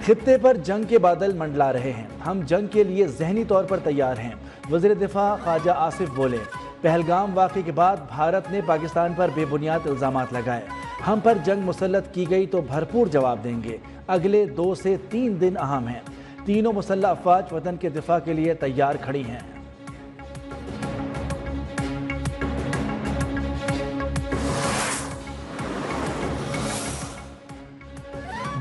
خطے پر جنگ کے بادل منڈلا رہے ہیں، ہم جنگ کے لیے ذہنی طور پر تیار ہیں، وزیر دفاع خواجہ آصف بولے۔ پہلگام واقعے کے بعد بھارت نے پاکستان پر بے بنیاد الزامات لگائے، ہم پر جنگ مسلط کی گئی تو بھرپور جواب دیں گے۔ اگلے 2 سے 3 دن اہم ہیں، تینوں مسلح افواج وطن کے دفاع کے لیے تیار کھڑی ہیں۔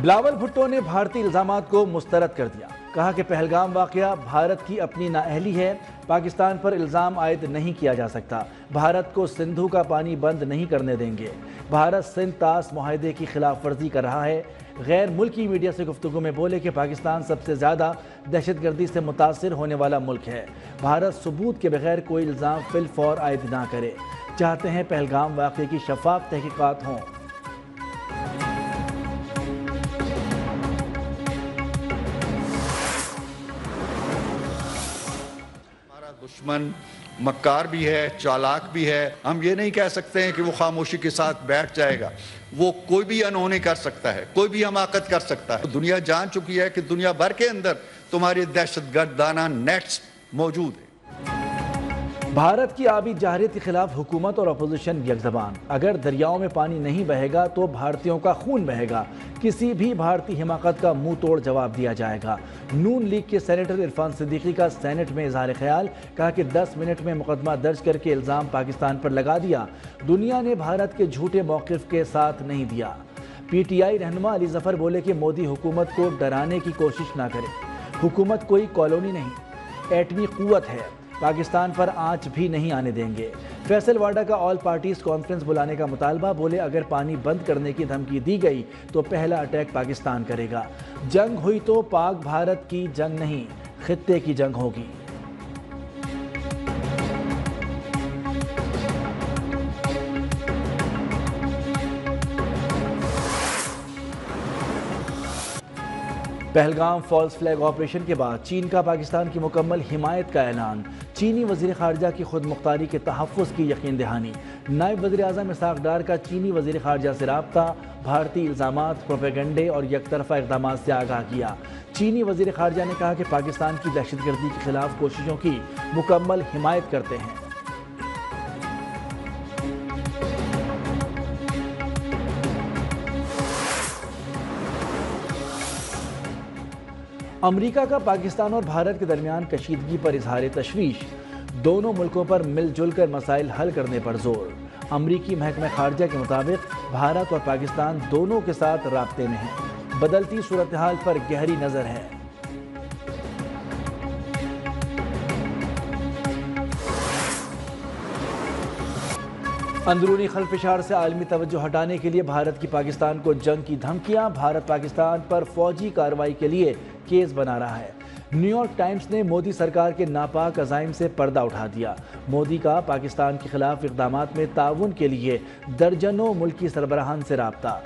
بلاول بھٹو نے بھارتی الزامات کو مسترد کر دیا، کہا کہ پہلگام واقعہ بھارت کی اپنی نااہلی ہے، پاکستان پر الزام عائد نہیں کیا جا سکتا، بھارت کو سندھو کا پانی بند نہیں کرنے دیں گے، بھارت سندھ طاس معاہدے کی خلاف ورزی کر رہا ہے۔ غیر ملکی میڈیا سے گفتگو میں بولے کہ پاکستان سب سے زیادہ دہشت گردی سے متاثر ہونے والا ملک ہے، بھارت ثبوت کے بغیر کوئی الزام فی الفور عائد نہ کرے، چاہتے ہیں پہلگام واقعے کی شفاف تحقیقات ہوں۔ دشمن مکار بھی ہے، چالاک بھی ہے، ہم یہ نہیں کہہ سکتے ہیں کہ وہ خاموشی کے ساتھ بیٹھ جائے گا، وہ کوئی بھی انہونی کر سکتا ہے، کوئی بھی حماقت کر سکتا ہے۔ دنیا جان چکی ہے کہ دنیا بھر کے اندر تمہاری دہشت گردانہ نیٹس موجود ہیں۔ بھارت کی آبی جارحیت کے خلاف حکومت اور اپوزیشن یک زبان، اگر دریاؤں میں پانی نہیں بہے گا تو بھارتیوں کا خون بہے گا، کسی بھی بھارتی حماقت کا منہ توڑ جواب دیا جائے گا۔ نون لیگ کے سینیٹر عرفان صدیقی کا سینٹ میں اظہار خیال، کہا کہ 10 منٹ میں مقدمہ درج کر کے الزام پاکستان پر لگا دیا، دنیا نے بھارت کے جھوٹے موقف کے ساتھ نہیں دیا۔ پی ٹی آئی رہنما علی ظفر بولے کہ مودی حکومت کو ڈرانے کی کوشش نہ کرے، حکومت کوئی کالونی نہیں، ایٹمی قوت ہے، پاکستان پر آنچ بھی نہیں آنے دیں گے۔ فیصل واڈا کا آل پارٹیز کانفرنس بلانے کا مطالبہ، بولے اگر پانی بند کرنے کی دھمکی دی گئی تو پہلا اٹیک پاکستان کرے گا، جنگ ہوئی تو پاک بھارت کی جنگ نہیں، خطے کی جنگ ہوگی۔ پہلگام فالس فلیگ آپریشن کے بعد چین کا پاکستان کی مکمل حمایت کا اعلان، چینی وزیر خارجہ کی خود مختاری کے تحفظ کی یقین دہانی، نائب وزیر اعظم اسحاق ڈار کا چینی وزیر خارجہ سے رابطہ، بھارتی الزامات، پروپیگنڈے اور یک طرفہ اقدامات سے آگاہ کیا۔ چینی وزیر خارجہ نے کہا کہ پاکستان کی دہشت گردی کے خلاف کوششوں کی مکمل حمایت کرتے ہیں۔ امریکہ کا پاکستان اور بھارت کے درمیان کشیدگی پر اظہار تشویش، دونوں ملکوں پر مل جل کر مسائل حل کرنے پر زور۔ امریکی محکمہ خارجہ کے مطابق بھارت اور پاکستان دونوں کے ساتھ رابطے میں ہیں، بدلتی صورتحال پر گہری نظر ہے۔ اندرونی خلفشار سے عالمی توجہ ہٹانے کے لیے بھارت کی پاکستان کو جنگ کی دھمکیاں، بھارت پاکستان پر فوجی کارروائی کے لیے کیس بنا رہا ہے۔ نیو یارک ٹائمز نے مودی سرکار کے ناپاک عزائم سے پردہ اٹھا دیا، مودی کا پاکستان کے خلاف اقدامات میں تعاون کے لیے درجنوں ملکی سربراہان سے رابطہ۔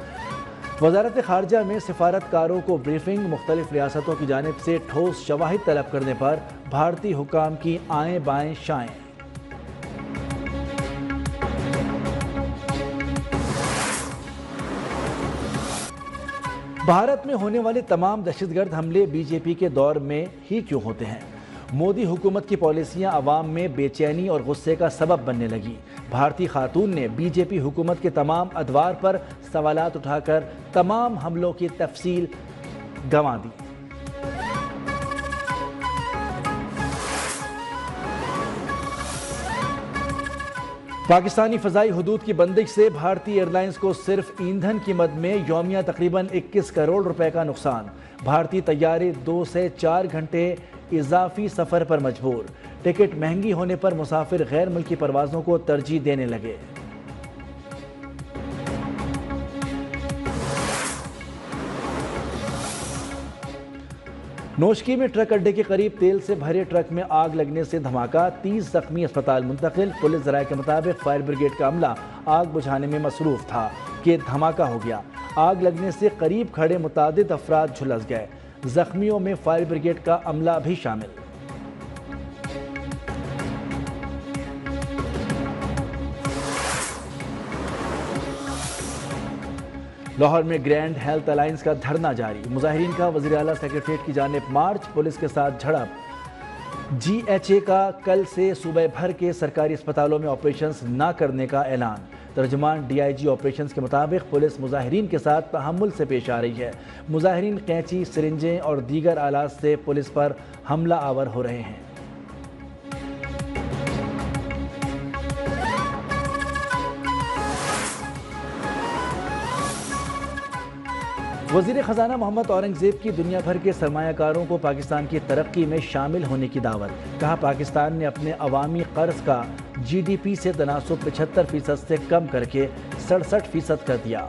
وزارت خارجہ میں سفارتکاروں کو بریفنگ، مختلف ریاستوں کی جانب سے ٹھوس شواہد طلب کرنے پر بھارتی حکام کی آئیں بائیں شائیں۔ بھارت میں ہونے والے تمام دہشت گرد حملے بی جے پی کے دور میں ہی کیوں ہوتے ہیں؟ مودی حکومت کی پالیسیاں عوام میں بے چینی اور غصے کا سبب بننے لگی۔ بھارتی خاتون نے بی جے پی حکومت کے تمام ادوار پر سوالات اٹھا کر تمام حملوں کی تفصیل گنوا دی۔ پاکستانی فضائی حدود کی بندش سے بھارتی ایئر لائنز کو صرف ایندھن کی مد میں یومیہ تقریباً 21 کروڑ روپے کا نقصان، بھارتی طیارے 2 سے 4 گھنٹے اضافی سفر پر مجبور، ٹکٹ مہنگی ہونے پر مسافر غیر ملکی پروازوں کو ترجیح دینے لگے۔ نوشکی میں ٹرک اڈے کے قریب تیل سے بھرے ٹرک میں آگ لگنے سے دھماکہ، 30 زخمی اسپتال منتقل، پولیس ذرائع کے مطابق فائر بریگیڈ کا عملہ آگ بجھانے میں مصروف تھا کہ دھماکہ ہو گیا، آگ لگنے سے قریب کھڑے متعدد افراد جھلس گئے، زخمیوں میں فائر بریگیڈ کا عملہ بھی شامل۔ لاہور میں گرینڈ ہیلتھ الائنس کا دھرنا جاری، مظاہرین کا وزیر اعلیٰ سیکریٹریٹ کی جانب مارچ، پولیس کے ساتھ جھڑپ۔ جی ایچ اے کا کل سے صوبہ بھر کے سرکاری اسپتالوں میں آپریشنز نہ کرنے کا اعلان۔ ترجمان ڈی آئی جی آپریشنز کے مطابق پولیس مظاہرین کے ساتھ تحمل سے پیش آ رہی ہے۔ مظاہرین قینچی، سرنجیں اور دیگر آلات سے پولیس پر حملہ آور ہو رہے ہیں۔ وزیر خزانہ محمد اورنگ زیب کی دنیا بھر کے سرمایہ کاروں کو پاکستان کی ترقی میں شامل ہونے کی دعوت۔ کہا پاکستان نے اپنے عوامی قرض کا جی ڈی پی سے تناسب 75% سے کم کر کے 67% کر دیا۔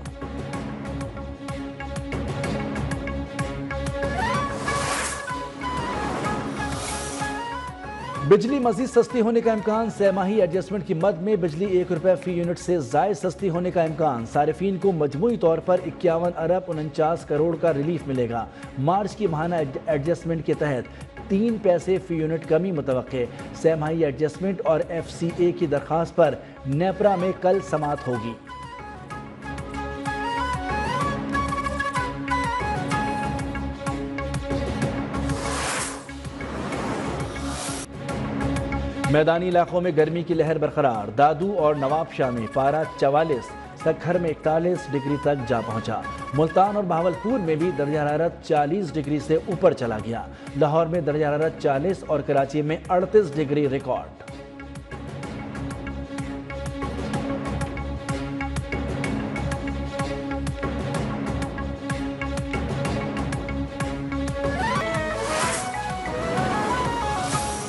بجلی مزید سستی ہونے کا امکان، سہ ماہی ایڈجسٹمنٹ کی مد میں بجلی 1 روپے فی یونٹ سے زائد سستی ہونے کا امکان۔ صارفین کو مجموعی طور پر 51 ارب 49 کروڑ کا ریلیف ملے گا۔ مارچ کی ماہانہ ایڈجسٹمنٹ کے تحت 3 پیسے فی یونٹ کمی متوقع۔ سہ ماہی ایڈجسٹمنٹ اور ایف سی اے کی درخواست پر نیپرا میں کل سماعت ہوگی۔ میدانی علاقوں میں گرمی کی لہر برقرار، دادو اور نواب شاہ میں پارہ 44، سکھر میں 41 ڈگری تک جا پہنچا۔ ملتان اور بہاولپور میں بھی درجہ حرارت 40 ڈگری سے اوپر چلا گیا۔ لاہور میں درجہ حرارت 40 اور کراچی میں 38 ڈگری ریکارڈ۔